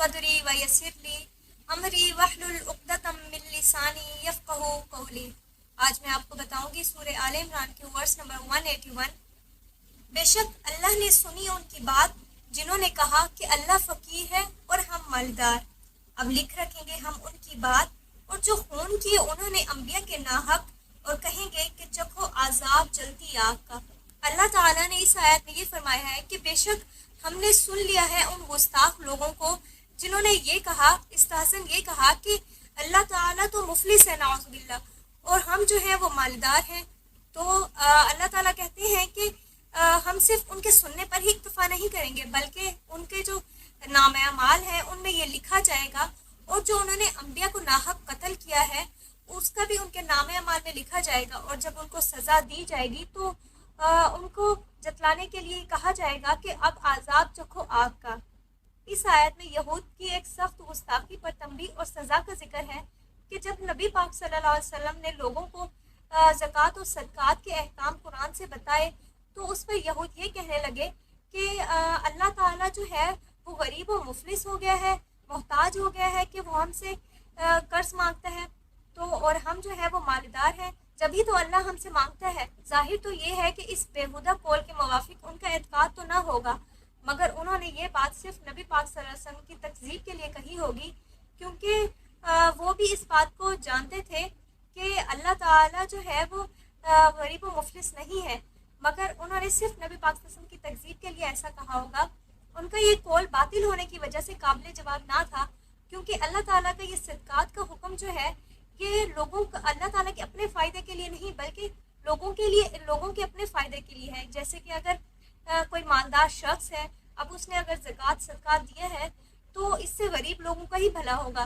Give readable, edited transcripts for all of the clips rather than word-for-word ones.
सदरी व यस्सिरली अमरी वहलुल उक़दतम मिन लिसानी यफ़क़हू क़ौली। आज मैं आपको बताऊंगी सूरह आले इमरान के वर्स नंबर 181। बेशक अल्लाह ने सुनी उनकी बात जिन्होंने कहा कि अल्लाह फ़कीर है और हम मालदार। अब लिख रखेंगे हम उनकी बात और जो खून किए उन्होंने अंबिया के नाहक, और कहेंगे कि चखो आज़ाब जलती आग का। अल्लाह ताला ने इस आयत में ये फरमाया है कि बेशक हमने सुन लिया है उन गुस्ताख लोगों को जिन्होंने ये कहा, इस्तेहसन ये कहा कि अल्लाह ताला तो मुफलिस है नाउज़ुबिल्लाह, और हम जो है वो मालदार हैं। तो अल्लाह ताला कहते हैं कि हम सिर्फ उनके सुनने पर ही इक्तफा नहीं करेंगे, बल्कि उनके जो नामे अमाल है उनमें ये लिखा जाएगा, और जो उन्होंने अंबिया को नाहक कत्ल किया है उसका भी उनके नामे अमाल में लिखा जाएगा। और जब उनको सज़ा दी जाएगी तो उनको जतलाने के लिए कहा जाएगा कि अब आज़ाब चखो आग का। इस आयत में यहूद की एक सख्त गुस्ताखी पर तंबीह और सज़ा का जिक्र है कि जब नबी पाक सल्लल्लाहु अलैहि वसल्लम ने लोगों को ज़कात और सदकात के अहकाम कुरान से बताए तो उस पर यहूद ये कहने लगे कि अल्लाह ताला जो है वो गरीब और मुफलिस हो गया है, मोहताज हो गया है कि वो हमसे कर्ज मांगता है, तो और हम जो है वो मालदार हैं, जभी तो अल्लाह हमसे मांगता है। जाहिर तो ये है कि इस बेहुदा कौल के मुवाफिक उनका एतकाद तो ना होगा, मगर उन्होंने ये बात सिर्फ नबी पाक सल्लल्लाहु अलैहि वसल्लम की तकज़ीब के लिए कही होगी, क्योंकि वो भी इस बात को जानते थे कि अल्लाह ताला जो है वो गरीब व मुफलिस नहीं है, मगर उन्होंने सिर्फ नबी पाक सल्लल्लाहु अलैहि वसल्लम की तकज़ीब के लिए ऐसा कहा होगा। उनका ये कौल बातिल होने की वजह से काबिल जवाब ना था, क्योंकि अल्लाह ताला का ये सदकात का हुक्म जो है ये लोगों का अल्लाह ताला के अपने फ़ायदे के लिए नहीं, बल्कि लोगों के लिए, लोगों के अपने फ़ायदे के लिए है। जैसे कि अगर कोई मालदार शख्स है, अब उसने अगर ज़कात सदका दिया है तो इससे गरीब लोगों का ही भला होगा।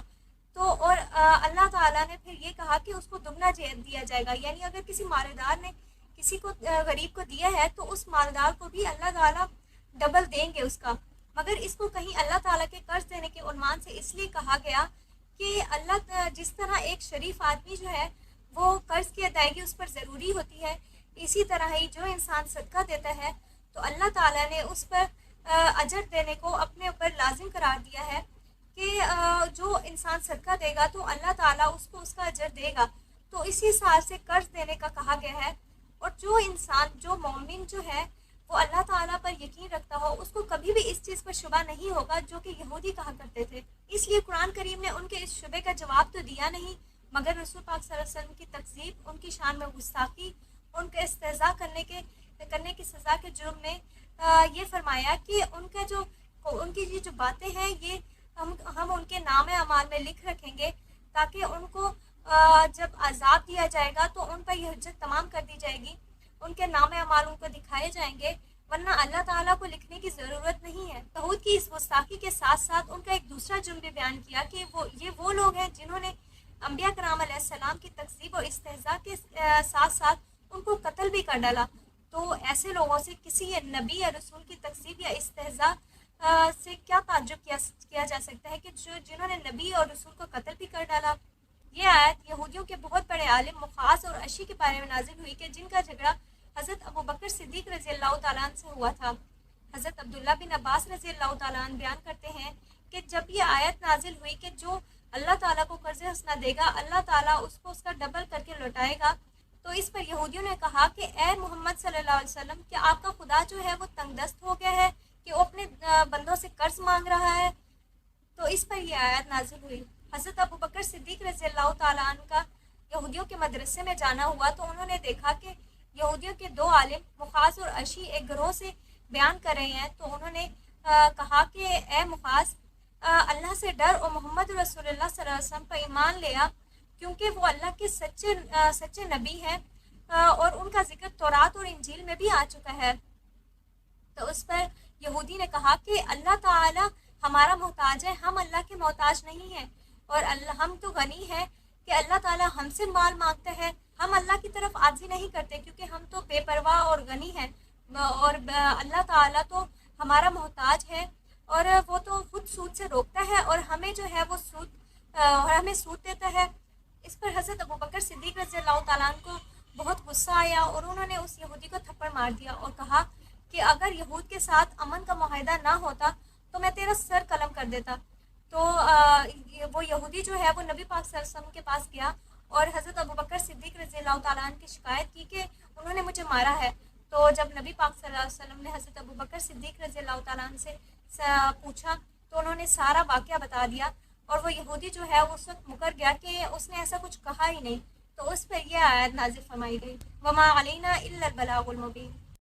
तो और अल्लाह ताला ने फिर ये कहा कि उसको दुगना दिया जाएगा, यानी अगर किसी मालेदार ने किसी को गरीब को दिया है तो उस मालदार को भी अल्लाह ताला डबल देंगे उसका। मगर इसको कहीं अल्लाह ताला के कर्ज देने के उन्मान से इसलिए कहा गया कि अल्लाह जिस तरह एक शरीफ आदमी जो है वो कर्ज की अदायगी उस पर ज़रूरी होती है, इसी तरह ही जो इंसान सदका देता है तो अल्लाह ताला ने उस पर अजर देने को अपने ऊपर लाजिम करार दिया है कि जो इंसान सदका देगा तो अल्लाह ताला उसको उसका अजर देगा। तो इसी हिसाब से कर्ज देने का कहा गया है। और जो इंसान, जो मोमिन जो है वो अल्लाह ताला पर यकीन रखता हो, उसको कभी भी इस चीज़ पर शुबा नहीं होगा जो कि यहूदी कहा करते थे। इसलिए कुरान करीम ने उनके इस शुबे का जवाब तो दिया नहीं, मगर रसूल पाक सल्लल्लाहु अलैहि वसल्लम की तकज़ीब, उनकी शान में गुस्ताखी, उनके इस्तेज़ा करने की सज़ा के जुर्म में ये फरमाया कि उनकी ये जो बातें हैं ये हम उनके नाम अमाल में लिख रखेंगे, ताकि उनको जब अजाब दिया जाएगा तो उन पर यह हज्जत तमाम कर दी जाएगी, उनके नाम अमाल उनको दिखाए जाएंगे, वरना अल्लाह ताला को लिखने की ज़रूरत नहीं है। यहूद की इस गुस्ताखी के साथ साथ उनका एक दूसरा जुर्म भी बयान किया कि वो लोग हैं जिन्होंने अंबिया कराम अलैहिस्सलाम की तकज़ीब और इस्तेहज़ा के साथ साथ उनको कत्ल भी कर डाला। तो ऐसे लोगों से किसी नबी या रसूल की तकज़ीब या इस्तेहज़ा से क्या ताज्जुब किया जा सकता है कि जिन्होंने नबी और रसूल को कत्ल भी कर डाला। ये आयत यहूदियों के बहुत बड़े आलिम मुखास और अशी के बारे में नाजिल हुई कि जिनका झगड़ा हज़रत अबू बकर सिद्दीक़ रज़ी अल्लाह तआला अन्हु से हुआ था। हज़रत अब्दुल्ला बिन अब्बास रज़ी अल्लाह तआला अन्हु बयान करते हैं कि जब ये आयत नाजिल हुई कि जो अल्लाह ताला को कर्ज़ हसना देगा अल्लाह ताला उसको उसका डबल करके लौटाएगा, तो इस पर यहूदियों ने कहा कि ए मोहम्मद सल्लल्लाहु अलैहि वसल्लम, क्या आपका खुदा जो है वो तंगदस्त हो गया है कि वो अपने बंदों से कर्ज मांग रहा है? तो इस पर यह आयत नाजिल हुई। हज़रत अबू बकर सिद्दीक़ रज़ी अल्लाह तआला अन्हु का यहूदियों के मदरसे में जाना हुआ तो उन्होंने देखा कि यहूदियों के दो आलिम मुखास और अशी एक ग्रोह से बयान कर रहे हैं। तो उन्होंने कहा कि ए मुखास, अल्लाह से डर और मोहम्मद रसूलुल्लाह सल्लल्लाहु अलैहि वसल्लम पर ईमान ले आ, क्योंकि वो अल्लाह के सच्चे नबी हैं और उनका जिक्र तौरात और इंजील में भी आ चुका है। तो उस पर यहूदी ने कहा कि अल्लाह ताला हमारा मोहताज है, हम अल्लाह के मोहताज नहीं हैं, और हम तो गनी हैं कि अल्लाह ताला हमसे माल मांगता है, हम अल्लाह की तरफ आजी नहीं करते क्योंकि हम तो बेपरवाह और गनी हैं, और अल्लाह ताला तो हमारा मोहताज है और वो तो खुद सूद से रोकता है और हमें जो है वो हमें सूद देता है। इस पर हज़रत अबू बकर सिद्दीक़ रज़ी अल्लाह तआला अन्हु को बहुत गुस्सा आया और उन्होंने उस यहूदी को थप्पड़ मार दिया और कहा कि अगर यहूद के साथ अमन का मुआहदा ना होता तो मैं तेरा सर कलम कर देता। तो तो वो यहूदी जो है वो नबी पाक सल्लल्लाहु अलैहि वसल्लम के पास गया और हज़रत अबू बकर सिद्दीक़ रज़ियल्लाहु ताला अन्हु की शिकायत की कि उन्होंने मुझे मारा है। तो जब नबी पाक सल्लल्लाहु अलैहि वसल्लम ने हज़रत अबू बकर सिद्दीक़ रज़ियल्लाहु ताला अन्हु से पूछा तो उन्होंने सारा वाक़या बता दिया और वो यहूदी जो है उस वक्त मुकर गया कि उसने ऐसा कुछ कहा ही नहीं। तो उस पर यह आयत नाज़िल फरमाई गई, वमा अलैना इल्लल बलागुल मुबीन।